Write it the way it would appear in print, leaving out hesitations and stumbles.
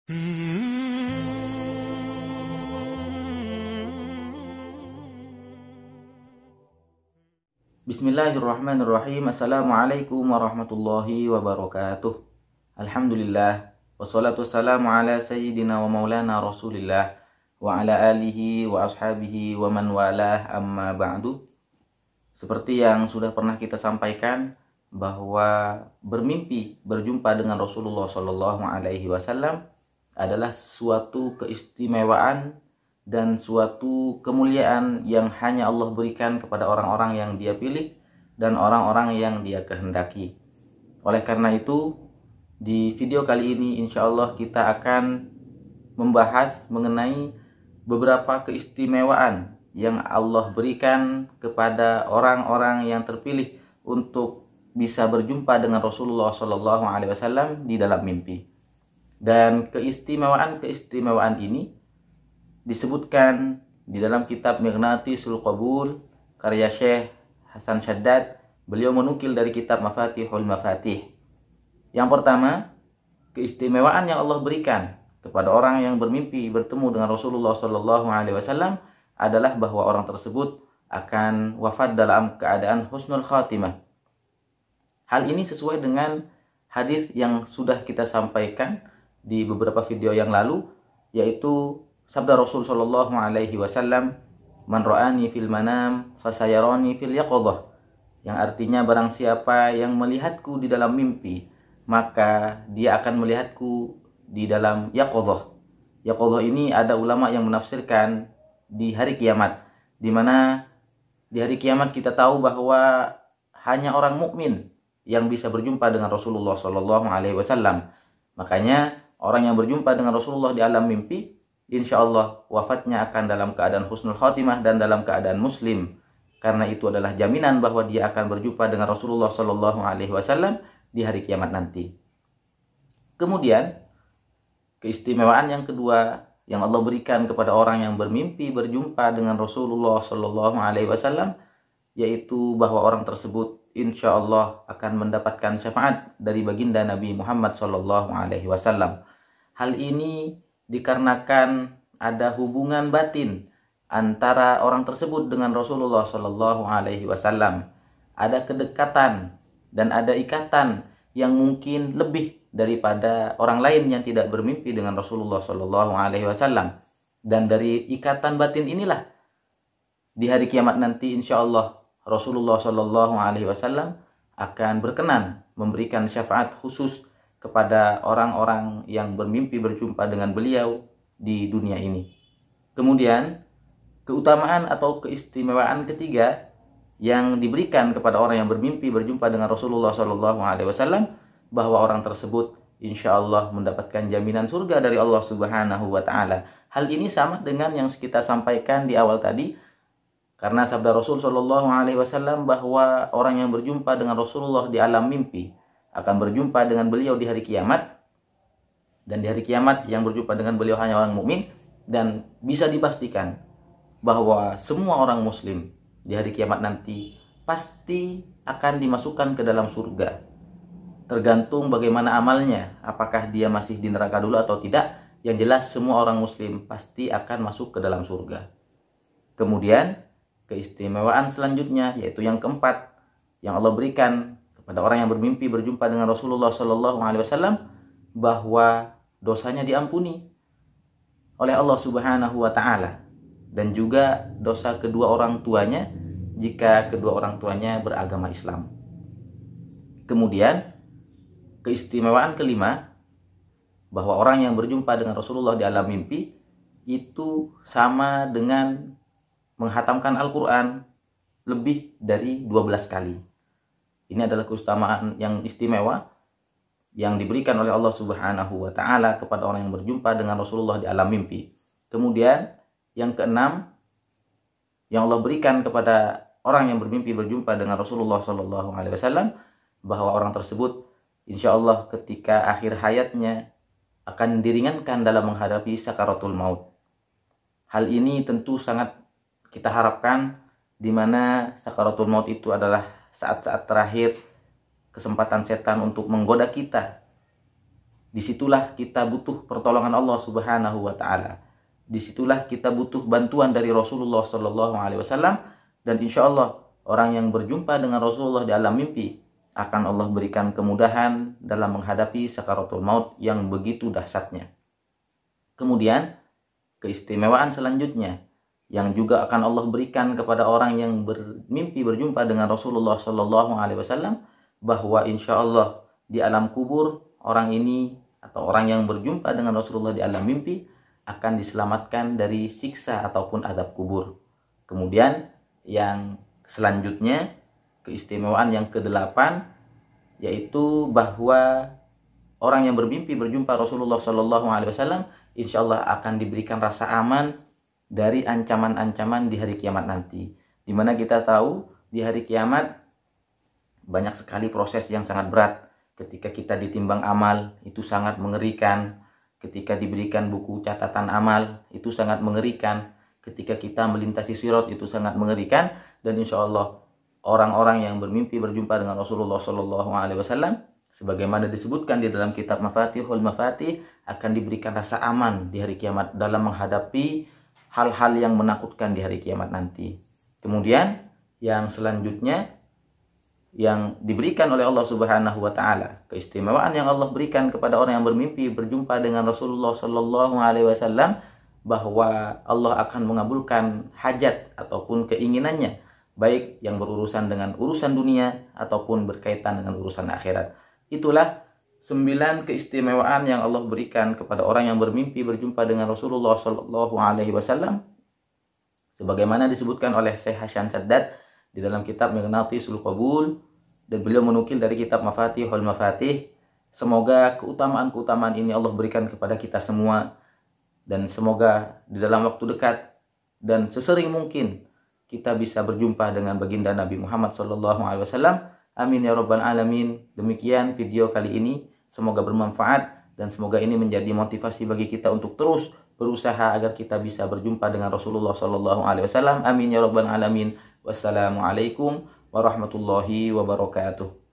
Bismillahirrahmanirrahim. Assalamualaikum warahmatullahi wabarakatuh. Alhamdulillah. Wassalatu wassalamu ala sayyidina wa maulana rasulillah wa ala alihi wa ashabihi wa man walah, amma ba'du. Seperti yang sudah pernah kita sampaikan, bahwa bermimpi berjumpa dengan Rasulullah Shallallahu Alaihi Wasallam adalah suatu keistimewaan dan suatu kemuliaan yang hanya Allah berikan kepada orang-orang yang Dia pilih dan orang-orang yang Dia kehendaki. Oleh karena itu, di video kali ini insya Allah kita akan membahas mengenai beberapa keistimewaan yang Allah berikan kepada orang-orang yang terpilih untuk bisa berjumpa dengan Rasulullah Shallallahu Alaihi Wasallam di dalam mimpi. Dan keistimewaan ini disebutkan di dalam kitab Mighnatisul Qabul karya Syekh Hasan Shaddad. Beliau menukil dari kitab Mafatihul Mafatih. Yang pertama, keistimewaan yang Allah berikan kepada orang yang bermimpi bertemu dengan Rasulullah Shallallahu Alaihi Wasallam adalah bahwa orang tersebut akan wafat dalam keadaan husnul khatimah. Hal ini sesuai dengan hadis yang sudah kita sampaikan di beberapa video yang lalu, yaitu sabda Rasul Shallallahu Alaihi Wasallam, "Man ra'ani fil manam, fasayarani fil yaqadhah," yang artinya barang siapa yang melihatku di dalam mimpi, maka dia akan melihatku di dalam yaqadhah. Yaqadhah ini ada ulama yang menafsirkan di hari kiamat, di mana di hari kiamat kita tahu bahwa hanya orang mukmin yang bisa berjumpa dengan Rasulullah Shallallahu Alaihi Wasallam. Makanya orang yang berjumpa dengan Rasulullah di alam mimpi, insya Allah wafatnya akan dalam keadaan husnul khatimah dan dalam keadaan muslim. Karena itu adalah jaminan bahwa dia akan berjumpa dengan Rasulullah Shallallahu Alaihi Wasallam di hari kiamat nanti. Kemudian keistimewaan yang kedua yang Allah berikan kepada orang yang bermimpi berjumpa dengan Rasulullah Shallallahu Alaihi Wasallam, yaitu bahwa orang tersebut insya Allah akan mendapatkan syafaat dari baginda Nabi Muhammad Shallallahu Alaihi Wasallam. Hal ini dikarenakan ada hubungan batin antara orang tersebut dengan Rasulullah Shallallahu Alaihi Wasallam. Ada kedekatan dan ada ikatan yang mungkin lebih daripada orang lain yang tidak bermimpi dengan Rasulullah Shallallahu Alaihi Wasallam. Dan dari ikatan batin inilah di hari kiamat nanti insya Allah Rasulullah Shallallahu Alaihi Wasallam akan berkenan memberikan syafaat khusus kepada orang-orang yang bermimpi berjumpa dengan beliau di dunia ini. Kemudian keutamaan atau keistimewaan ketiga yang diberikan kepada orang yang bermimpi berjumpa dengan Rasulullah Shallallahu Alaihi Wasallam, bahwa orang tersebut insya Allah mendapatkan jaminan surga dari Allah Subhanahu Wa Taala. Hal ini sama dengan yang kita sampaikan di awal tadi. Karena sabda Rasul Shallallahu Alaihi Wasallam bahwa orang yang berjumpa dengan Rasulullah di alam mimpi akan berjumpa dengan beliau di hari kiamat, dan di hari kiamat yang berjumpa dengan beliau hanya orang mukmin, dan bisa dipastikan bahwa semua orang muslim di hari kiamat nanti pasti akan dimasukkan ke dalam surga. Tergantung bagaimana amalnya, apakah dia masih di neraka dulu atau tidak. Yang jelas semua orang muslim pasti akan masuk ke dalam surga. Kemudian keistimewaan selanjutnya, yaitu yang keempat yang Allah berikan kepada orang yang bermimpi berjumpa dengan Rasulullah Shallallahu Alaihi Wasallam, bahwa dosanya diampuni oleh Allah Subhanahu Wa Taala, dan juga dosa kedua orang tuanya jika kedua orang tuanya beragama Islam. Kemudian keistimewaan kelima, bahwa orang yang berjumpa dengan Rasulullah di alam mimpi itu sama dengan menghatamkan Al-Quran lebih dari 12 kali. Ini adalah keutamaan yang istimewa yang diberikan oleh Allah Subhanahu Wa Taala kepada orang yang berjumpa dengan Rasulullah di alam mimpi. Kemudian yang keenam yang Allah berikan kepada orang yang bermimpi berjumpa dengan Rasulullah Shallallahu Alaihi Wasallam, bahwa orang tersebut insya Allah ketika akhir hayatnya akan diringankan dalam menghadapi sakaratul maut. Hal ini tentu sangat kita harapkan, di mana sakaratul maut itu adalah saat-saat terakhir kesempatan setan untuk menggoda kita Disitulah kita butuh pertolongan Allah Subhanahu wa Ta'ala. Disitulah kita butuh bantuan dari Rasulullah Sallallahu Alaihi Wasallam, dan insya Allah orang yang berjumpa dengan Rasulullah di alam mimpi akan Allah berikan kemudahan dalam menghadapi sakaratul maut yang begitu dahsyatnya. Kemudian keistimewaan selanjutnya yang juga akan Allah berikan kepada orang yang bermimpi berjumpa dengan Rasulullah Sallallahu Alaihi Wasallam, bahwa insya Allah di alam kubur orang ini atau orang yang berjumpa dengan Rasulullah di alam mimpi akan diselamatkan dari siksa ataupun azab kubur. Kemudian yang selanjutnya, keistimewaan yang ke-8, yaitu bahwa orang yang bermimpi berjumpa Rasulullah Sallallahu Alaihi Wasallam insya Allah akan diberikan rasa aman dari ancaman-ancaman di hari kiamat nanti. Dimana kita tahu di hari kiamat banyak sekali proses yang sangat berat. Ketika kita ditimbang amal itu sangat mengerikan. Ketika diberikan buku catatan amal itu sangat mengerikan. Ketika kita melintasi sirat itu sangat mengerikan. Dan insya Allah orang-orang yang bermimpi berjumpa dengan Rasulullah Sallallahu Alaihi Wasallam, sebagaimana disebutkan di dalam kitab Mafatihul Mafatih, akan diberikan rasa aman di hari kiamat dalam menghadapi hal-hal yang menakutkan di hari kiamat nanti. Kemudian yang selanjutnya yang diberikan oleh Allah Subhanahu wa Ta'ala, keistimewaan yang Allah berikan kepada orang yang bermimpi berjumpa dengan Rasulullah Sallallahu Alaihi Wasallam, bahwa Allah akan mengabulkan hajat ataupun keinginannya, baik yang berurusan dengan urusan dunia ataupun berkaitan dengan urusan akhirat. Itulah 9 keistimewaan yang Allah berikan kepada orang yang bermimpi berjumpa dengan Rasulullah Sallallahu Alaihi Wasallam, sebagaimana disebutkan oleh Syekh Hasan Saddad di dalam kitab Mighnathithul Qabul, dan beliau menukil dari kitab Mafatihul Mafatih. Semoga keutamaan-keutamaan ini Allah berikan kepada kita semua, dan semoga di dalam waktu dekat dan sesering mungkin kita bisa berjumpa dengan baginda Nabi Muhammad Sallallahu Alaihi Wasallam. Amin ya rabbal alamin. Demikian video kali ini, semoga bermanfaat dan semoga ini menjadi motivasi bagi kita untuk terus berusaha agar kita bisa berjumpa dengan Rasulullah Sallallahu Alaihi Wasallam. Amin ya rabbal alamin. Wassalamualaikum warahmatullahi wabarakatuh.